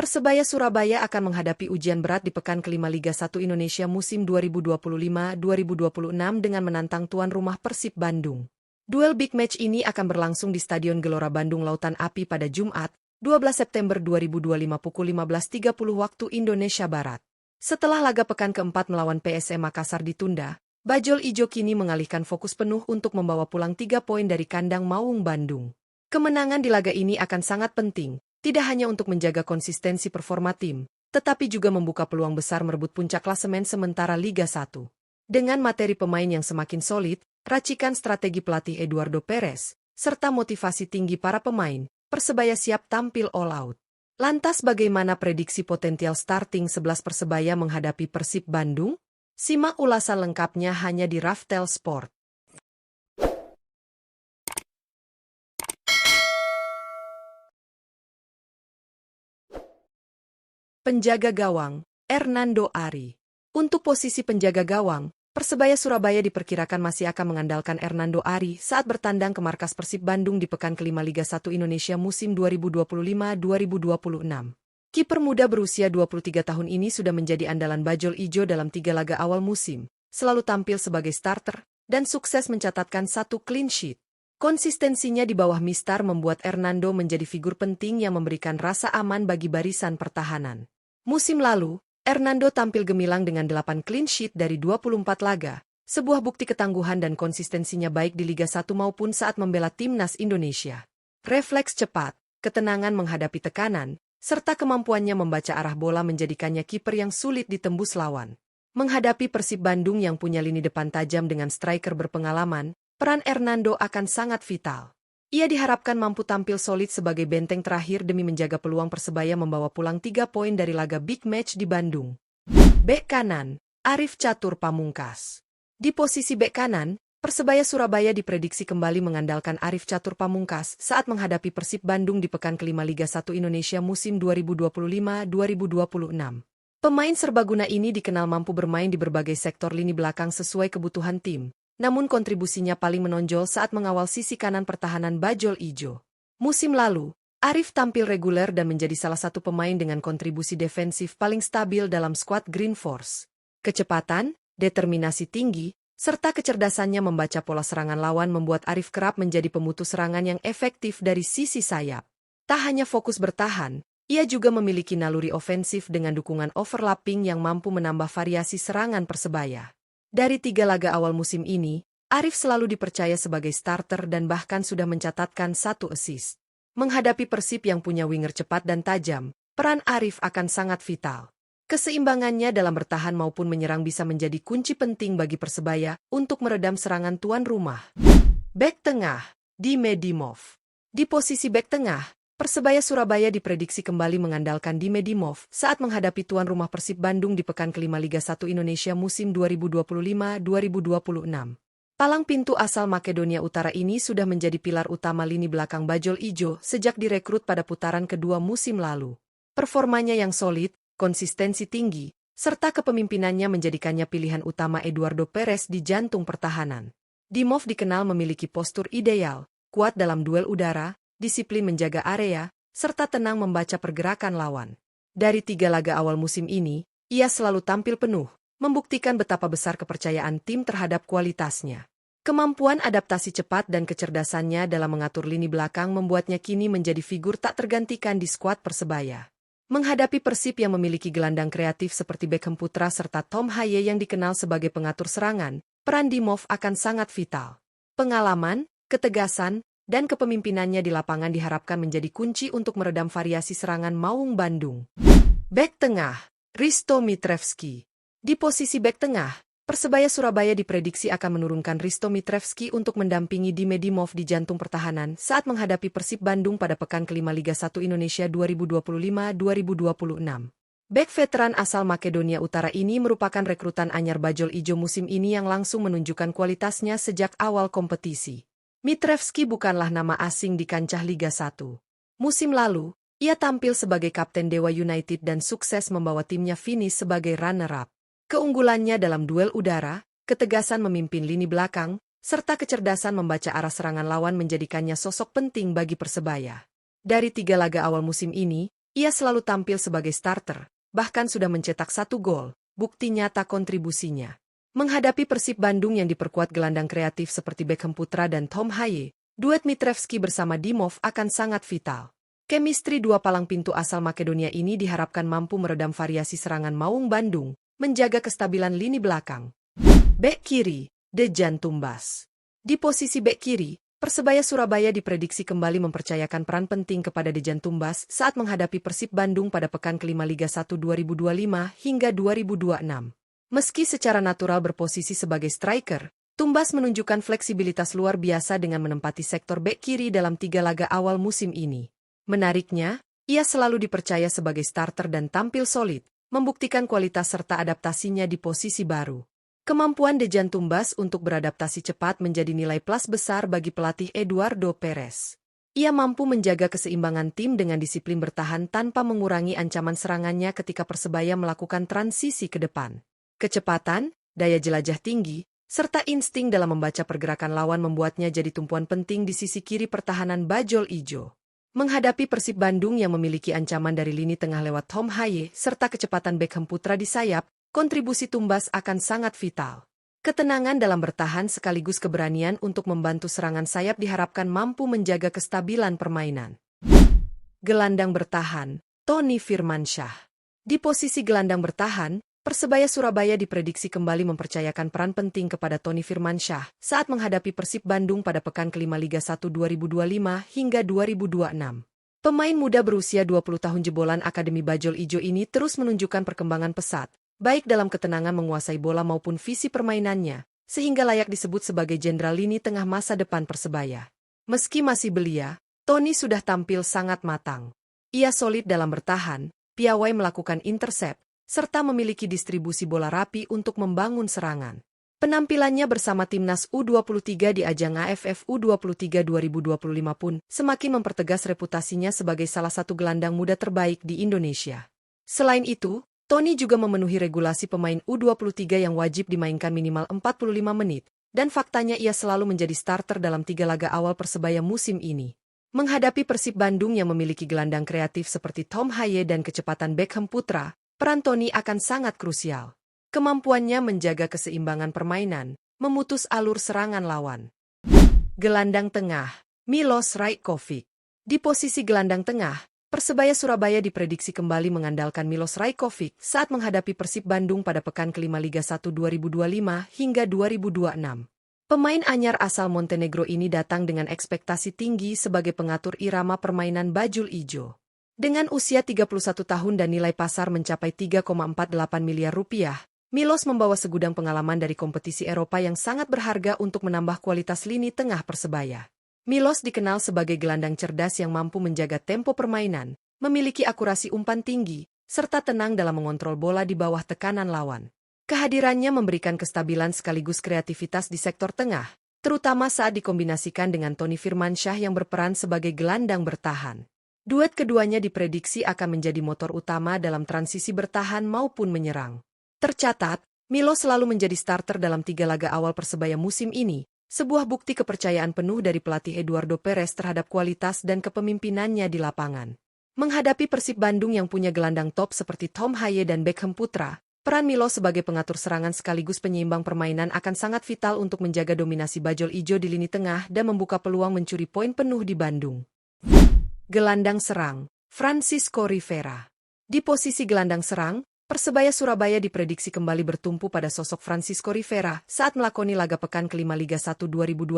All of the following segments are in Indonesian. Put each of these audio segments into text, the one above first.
Persebaya Surabaya akan menghadapi ujian berat di pekan kelima Liga 1 Indonesia musim 2025-2026 dengan menantang tuan rumah Persib Bandung. Duel big match ini akan berlangsung di Stadion Gelora Bandung Lautan Api pada Jumat, 12 September 2025 pukul 15.30 waktu Indonesia Barat. Setelah laga pekan keempat melawan PSM Makassar ditunda, Bajul Ijo kini mengalihkan fokus penuh untuk membawa pulang 3 poin dari kandang Maung Bandung. Kemenangan di laga ini akan sangat penting, tidak hanya untuk menjaga konsistensi performa tim, tetapi juga membuka peluang besar merebut puncak klasemen sementara Liga 1. Dengan materi pemain yang semakin solid, racikan strategi pelatih Eduardo Perez, serta motivasi tinggi para pemain, Persebaya siap tampil all out. Lantas bagaimana prediksi potensial starting 11 Persebaya menghadapi Persib Bandung? Simak ulasan lengkapnya hanya di Raftel Sport. Penjaga gawang, Hernando Ari. Untuk posisi penjaga gawang, Persebaya Surabaya diperkirakan masih akan mengandalkan Hernando Ari saat bertandang ke markas Persib Bandung di pekan kelima Liga 1 Indonesia musim 2025-2026. Kiper muda berusia 23 tahun ini sudah menjadi andalan Bajul Ijo dalam 3 laga awal musim, selalu tampil sebagai starter, dan sukses mencatatkan 1 clean sheet. Konsistensinya di bawah Mistar membuat Hernando menjadi figur penting yang memberikan rasa aman bagi barisan pertahanan. Musim lalu, Hernando tampil gemilang dengan 8 clean sheet dari 24 laga, sebuah bukti ketangguhan dan konsistensinya baik di Liga 1 maupun saat membela timnas Indonesia. Refleks cepat, ketenangan menghadapi tekanan, serta kemampuannya membaca arah bola menjadikannya kiper yang sulit ditembus lawan. Menghadapi Persib Bandung yang punya lini depan tajam dengan striker berpengalaman, peran Hernando akan sangat vital. Ia diharapkan mampu tampil solid sebagai benteng terakhir demi menjaga peluang Persebaya membawa pulang 3 poin dari laga big match di Bandung. Bek kanan, Arif Catur Pamungkas. Di posisi bek kanan, Persebaya Surabaya diprediksi kembali mengandalkan Arif Catur Pamungkas saat menghadapi Persib Bandung di pekan kelima Liga 1 Indonesia musim 2025-2026. Pemain serbaguna ini dikenal mampu bermain di berbagai sektor lini belakang sesuai kebutuhan tim. Namun kontribusinya paling menonjol saat mengawal sisi kanan pertahanan Bajul Ijo. Musim lalu, Arif tampil reguler dan menjadi salah satu pemain dengan kontribusi defensif paling stabil dalam skuad Green Force. Kecepatan, determinasi tinggi, serta kecerdasannya membaca pola serangan lawan membuat Arif kerap menjadi pemutus serangan yang efektif dari sisi sayap. Tak hanya fokus bertahan, ia juga memiliki naluri ofensif dengan dukungan overlapping yang mampu menambah variasi serangan Persebaya. Dari 3 laga awal musim ini, Arif selalu dipercaya sebagai starter dan bahkan sudah mencatatkan 1 assist. Menghadapi Persib yang punya winger cepat dan tajam, peran Arif akan sangat vital. Keseimbangannya dalam bertahan maupun menyerang bisa menjadi kunci penting bagi Persebaya untuk meredam serangan tuan rumah. Bek tengah, Dime Dimov. Di posisi bek tengah, Persebaya Surabaya diprediksi kembali mengandalkan Dime Dimov saat menghadapi tuan rumah Persib Bandung di pekan kelima Liga 1 Indonesia musim 2025-2026. Palang pintu asal Makedonia Utara ini sudah menjadi pilar utama lini belakang Bajul Ijo sejak direkrut pada putaran kedua musim lalu. Performanya yang solid, konsistensi tinggi, serta kepemimpinannya menjadikannya pilihan utama Eduardo Perez di jantung pertahanan. Dimov dikenal memiliki postur ideal, kuat dalam duel udara, disiplin menjaga area, serta tenang membaca pergerakan lawan. Dari 3 laga awal musim ini, ia selalu tampil penuh, membuktikan betapa besar kepercayaan tim terhadap kualitasnya. Kemampuan adaptasi cepat dan kecerdasannya dalam mengatur lini belakang membuatnya kini menjadi figur tak tergantikan di skuad Persebaya. Menghadapi Persib yang memiliki gelandang kreatif seperti Beckham Putra serta Tom Haye yang dikenal sebagai pengatur serangan, peran Dimov akan sangat vital. Pengalaman, ketegasan, dan kepemimpinannya di lapangan diharapkan menjadi kunci untuk meredam variasi serangan Maung Bandung. Bek tengah, Risto Mitrevski. Di posisi bek tengah, Persebaya Surabaya diprediksi akan menurunkan Risto Mitrevski untuk mendampingi Dime Dimov di jantung pertahanan saat menghadapi Persib Bandung pada pekan kelima Liga 1 Indonesia 2025-2026. Bek veteran asal Makedonia Utara ini merupakan rekrutan anyar Bajul Ijo musim ini yang langsung menunjukkan kualitasnya sejak awal kompetisi. Mitrevski bukanlah nama asing di kancah Liga 1. Musim lalu, ia tampil sebagai kapten Dewa United dan sukses membawa timnya finish sebagai runner-up. Keunggulannya dalam duel udara, ketegasan memimpin lini belakang, serta kecerdasan membaca arah serangan lawan menjadikannya sosok penting bagi Persebaya. Dari 3 laga awal musim ini, Ia selalu tampil sebagai starter, bahkan sudah mencetak 1 gol, bukti nyata kontribusinya. Menghadapi Persib Bandung yang diperkuat gelandang kreatif seperti Beckham Putra dan Tom Haye, duet Mitrevski bersama Dimov akan sangat vital. Chemistry dua palang pintu asal Makedonia ini diharapkan mampu meredam variasi serangan Maung Bandung, menjaga kestabilan lini belakang. Bek kiri, Dejan Tumbas. Di posisi bek kiri, Persebaya Surabaya diprediksi kembali mempercayakan peran penting kepada Dejan Tumbas saat menghadapi Persib Bandung pada pekan kelima Liga 1 2025 hingga 2026. Meski secara natural berposisi sebagai striker, Tumbas menunjukkan fleksibilitas luar biasa dengan menempati sektor bek kiri dalam 3 laga awal musim ini. Menariknya, ia selalu dipercaya sebagai starter dan tampil solid, membuktikan kualitas serta adaptasinya di posisi baru. Kemampuan Dejan Tumbas untuk beradaptasi cepat menjadi nilai plus besar bagi pelatih Eduardo Perez. Ia mampu menjaga keseimbangan tim dengan disiplin bertahan tanpa mengurangi ancaman serangannya ketika Persebaya melakukan transisi ke depan. Kecepatan, daya jelajah tinggi, serta insting dalam membaca pergerakan lawan membuatnya jadi tumpuan penting di sisi kiri pertahanan Bajul Ijo. Menghadapi Persib Bandung yang memiliki ancaman dari lini tengah lewat Tom Haye serta kecepatan Beckham Putra di sayap, kontribusi Tumbas akan sangat vital. Ketenangan dalam bertahan sekaligus keberanian untuk membantu serangan sayap diharapkan mampu menjaga kestabilan permainan. Gelandang bertahan, Tony Firmansyah. Di posisi gelandang bertahan, Persebaya Surabaya diprediksi kembali mempercayakan peran penting kepada Tony Firmansyah saat menghadapi Persib Bandung pada pekan kelima Liga 1 2025 hingga 2026. Pemain muda berusia 20 tahun jebolan Akademi Bajul Ijo ini terus menunjukkan perkembangan pesat, baik dalam ketenangan menguasai bola maupun visi permainannya, sehingga layak disebut sebagai jenderal lini tengah masa depan Persebaya. Meski masih belia, Tony sudah tampil sangat matang. Ia solid dalam bertahan, piawai melakukan intercept, serta memiliki distribusi bola rapi untuk membangun serangan. Penampilannya bersama timnas U23 di ajang AFF U23 2025 pun semakin mempertegas reputasinya sebagai salah satu gelandang muda terbaik di Indonesia. Selain itu, Tony juga memenuhi regulasi pemain U23 yang wajib dimainkan minimal 45 menit, dan faktanya ia selalu menjadi starter dalam 3 laga awal Persebaya musim ini. Menghadapi Persib Bandung yang memiliki gelandang kreatif seperti Tom Haye dan kecepatan Beckham Putra, peran Tony akan sangat krusial. Kemampuannya menjaga keseimbangan permainan, memutus alur serangan lawan. Gelandang tengah, Milos Rajkovic. Di posisi gelandang tengah, Persebaya Surabaya diprediksi kembali mengandalkan Milos Rajkovic saat menghadapi Persib Bandung pada pekan kelima Liga 1 2025 hingga 2026. Pemain anyar asal Montenegro ini datang dengan ekspektasi tinggi sebagai pengatur irama permainan Bajul Ijo. Dengan usia 31 tahun dan nilai pasar mencapai 3,48 miliar rupiah, Milos membawa segudang pengalaman dari kompetisi Eropa yang sangat berharga untuk menambah kualitas lini tengah Persebaya. Milos dikenal sebagai gelandang cerdas yang mampu menjaga tempo permainan, memiliki akurasi umpan tinggi, serta tenang dalam mengontrol bola di bawah tekanan lawan. Kehadirannya memberikan kestabilan sekaligus kreativitas di sektor tengah, terutama saat dikombinasikan dengan Tony Firmansyah yang berperan sebagai gelandang bertahan. Duet keduanya diprediksi akan menjadi motor utama dalam transisi bertahan maupun menyerang. Tercatat, Milos selalu menjadi starter dalam 3 laga awal Persebaya musim ini, sebuah bukti kepercayaan penuh dari pelatih Eduardo Perez terhadap kualitas dan kepemimpinannya di lapangan. Menghadapi Persib Bandung yang punya gelandang top seperti Tom Haye dan Beckham Putra, peran Milos sebagai pengatur serangan sekaligus penyeimbang permainan akan sangat vital untuk menjaga dominasi Bajul Ijo di lini tengah dan membuka peluang mencuri poin penuh di Bandung. Gelandang serang, Francisco Rivera. Di posisi gelandang serang, Persebaya Surabaya diprediksi kembali bertumpu pada sosok Francisco Rivera saat melakoni laga pekan kelima Liga 1 2025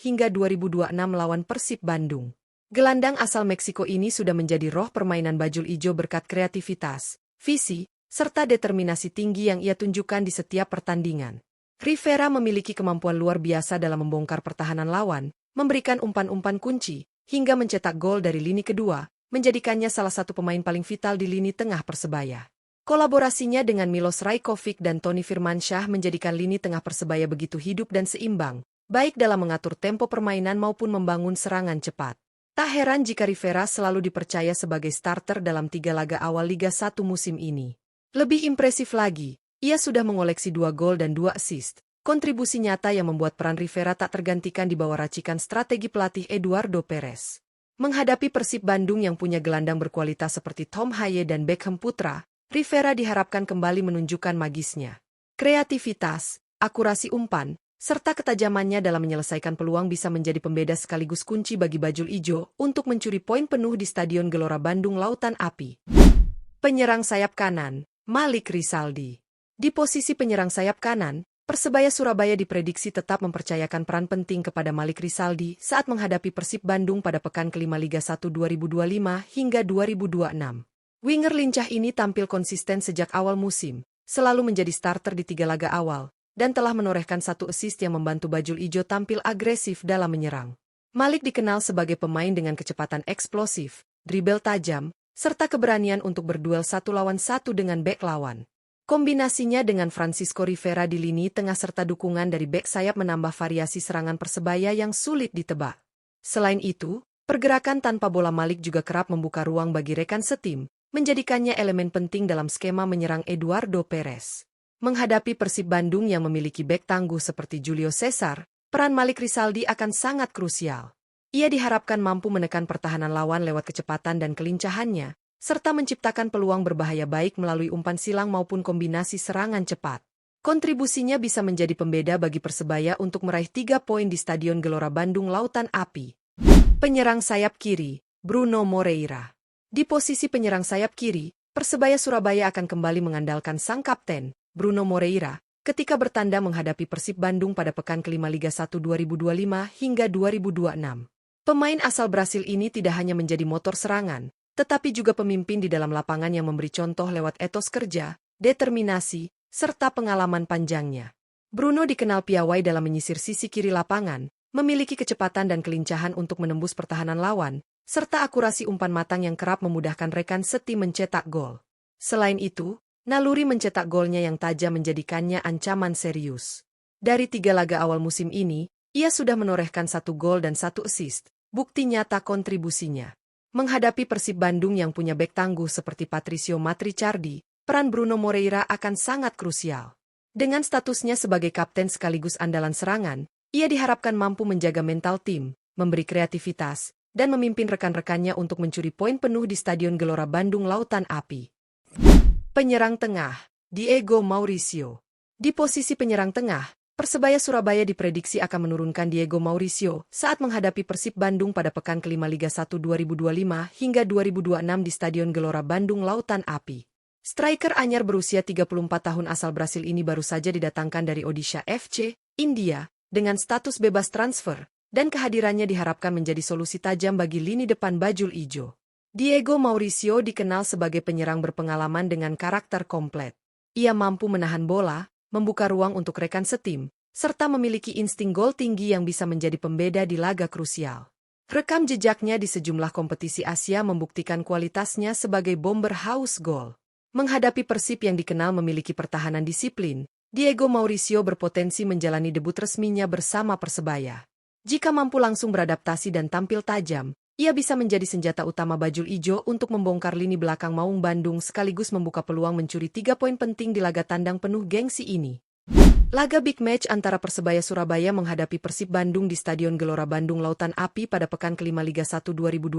hingga 2026 melawan Persib Bandung. Gelandang asal Meksiko ini sudah menjadi roh permainan Bajul Ijo berkat kreativitas, visi, serta determinasi tinggi yang ia tunjukkan di setiap pertandingan. Rivera memiliki kemampuan luar biasa dalam membongkar pertahanan lawan, memberikan umpan-umpan kunci, hingga mencetak gol dari lini kedua, menjadikannya salah satu pemain paling vital di lini tengah Persebaya. Kolaborasinya dengan Milos Rajkovic dan Tony Firmansyah menjadikan lini tengah Persebaya begitu hidup dan seimbang, baik dalam mengatur tempo permainan maupun membangun serangan cepat. Tak heran jika Rivera selalu dipercaya sebagai starter dalam 3 laga awal Liga 1 musim ini. Lebih impresif lagi, ia sudah mengoleksi 2 gol dan 2 assist, kontribusi nyata yang membuat peran Rivera tak tergantikan di bawah racikan strategi pelatih Eduardo Perez. Menghadapi Persib Bandung yang punya gelandang berkualitas seperti Tom Haye dan Beckham Putra, Rivera diharapkan kembali menunjukkan magisnya. Kreativitas, akurasi umpan, serta ketajamannya dalam menyelesaikan peluang bisa menjadi pembeda sekaligus kunci bagi Bajul Ijo untuk mencuri poin penuh di Stadion Gelora Bandung Lautan Api. Penyerang sayap kanan, Malik Rizaldi. Di posisi penyerang sayap kanan, Persebaya Surabaya diprediksi tetap mempercayakan peran penting kepada Malik Rizaldi saat menghadapi Persib Bandung pada pekan kelima Liga 1 2025 hingga 2026. Winger lincah ini tampil konsisten sejak awal musim, selalu menjadi starter di 3 laga awal, dan telah menorehkan 1 assist yang membantu Bajul Ijo tampil agresif dalam menyerang. Malik dikenal sebagai pemain dengan kecepatan eksplosif, dribble tajam, serta keberanian untuk berduel 1 lawan 1 dengan bek lawan. Kombinasinya dengan Francisco Rivera di lini tengah serta dukungan dari bek sayap menambah variasi serangan Persebaya yang sulit ditebak. Selain itu, pergerakan tanpa bola Malik juga kerap membuka ruang bagi rekan setim, menjadikannya elemen penting dalam skema menyerang Eduardo Perez. Menghadapi Persib Bandung yang memiliki bek tangguh seperti Julio Cesar, peran Malik Rizaldi akan sangat krusial. Ia diharapkan mampu menekan pertahanan lawan lewat kecepatan dan kelincahannya, serta menciptakan peluang berbahaya baik melalui umpan silang maupun kombinasi serangan cepat. Kontribusinya bisa menjadi pembeda bagi Persebaya untuk meraih 3 poin di Stadion Gelora Bandung Lautan Api. Penyerang sayap kiri, Bruno Moreira. Di posisi penyerang sayap kiri, Persebaya Surabaya akan kembali mengandalkan sang kapten, Bruno Moreira, ketika bertandang menghadapi Persib Bandung pada pekan kelima Liga 1 2025 hingga 2026. Pemain asal Brasil ini tidak hanya menjadi motor serangan, tetapi juga pemimpin di dalam lapangan yang memberi contoh lewat etos kerja, determinasi, serta pengalaman panjangnya. Bruno dikenal piawai dalam menyisir sisi kiri lapangan, memiliki kecepatan dan kelincahan untuk menembus pertahanan lawan, serta akurasi umpan matang yang kerap memudahkan rekan setim mencetak gol. Selain itu, naluri mencetak golnya yang tajam menjadikannya ancaman serius. Dari 3 laga awal musim ini, ia sudah menorehkan 1 gol dan 1 assist, bukti nyata kontribusinya. Menghadapi Persib Bandung yang punya bek tangguh seperti Patricio Matrichardi, peran Bruno Moreira akan sangat krusial. Dengan statusnya sebagai kapten sekaligus andalan serangan, ia diharapkan mampu menjaga mental tim, memberi kreativitas, dan memimpin rekan-rekannya untuk mencuri poin penuh di Stadion Gelora Bandung Lautan Api. Penyerang tengah, Diego Mauricio. Di posisi penyerang tengah, Persebaya Surabaya diprediksi akan menurunkan Diego Mauricio saat menghadapi Persib Bandung pada pekan kelima Liga 1 2025 hingga 2026 di Stadion Gelora Bandung Lautan Api. Striker anyar berusia 34 tahun asal Brasil ini baru saja didatangkan dari Odisha FC, India, dengan status bebas transfer, dan kehadirannya diharapkan menjadi solusi tajam bagi lini depan Bajul Ijo. Diego Mauricio dikenal sebagai penyerang berpengalaman dengan karakter komplet. Ia mampu menahan bola, membuka ruang untuk rekan setim, serta memiliki insting gol tinggi yang bisa menjadi pembeda di laga krusial. Rekam jejaknya di sejumlah kompetisi Asia membuktikan kualitasnya sebagai bomber haus gol. Menghadapi Persib yang dikenal memiliki pertahanan disiplin, Diego Mauricio berpotensi menjalani debut resminya bersama Persebaya. Jika mampu langsung beradaptasi dan tampil tajam, ia bisa menjadi senjata utama Bajul Ijo untuk membongkar lini belakang Maung Bandung sekaligus membuka peluang mencuri 3 poin penting di laga tandang penuh gengsi ini. Laga big match antara Persebaya Surabaya menghadapi Persib Bandung di Stadion Gelora Bandung Lautan Api pada pekan kelima Liga 1 2025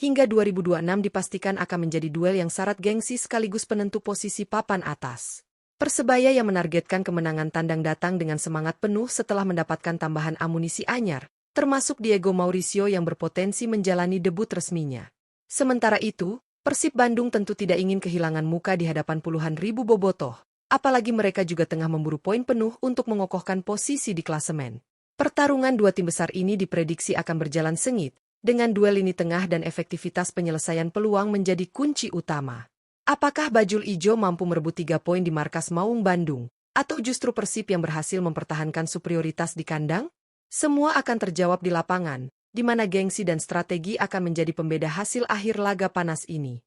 hingga 2026 dipastikan akan menjadi duel yang syarat gengsi sekaligus penentu posisi papan atas. Persebaya yang menargetkan kemenangan tandang datang dengan semangat penuh setelah mendapatkan tambahan amunisi anyar, termasuk Diego Mauricio yang berpotensi menjalani debut resminya. Sementara itu, Persib Bandung tentu tidak ingin kehilangan muka di hadapan puluhan ribu bobotoh, apalagi mereka juga tengah memburu poin penuh untuk mengokohkan posisi di klasemen. Pertarungan 2 tim besar ini diprediksi akan berjalan sengit, dengan duel lini tengah dan efektivitas penyelesaian peluang menjadi kunci utama. Apakah Bajul Ijo mampu merebut 3 poin di markas Maung Bandung, atau justru Persib yang berhasil mempertahankan superioritas di kandang? Semua akan terjawab di lapangan, di mana gengsi dan strategi akan menjadi pembeda hasil akhir laga panas ini.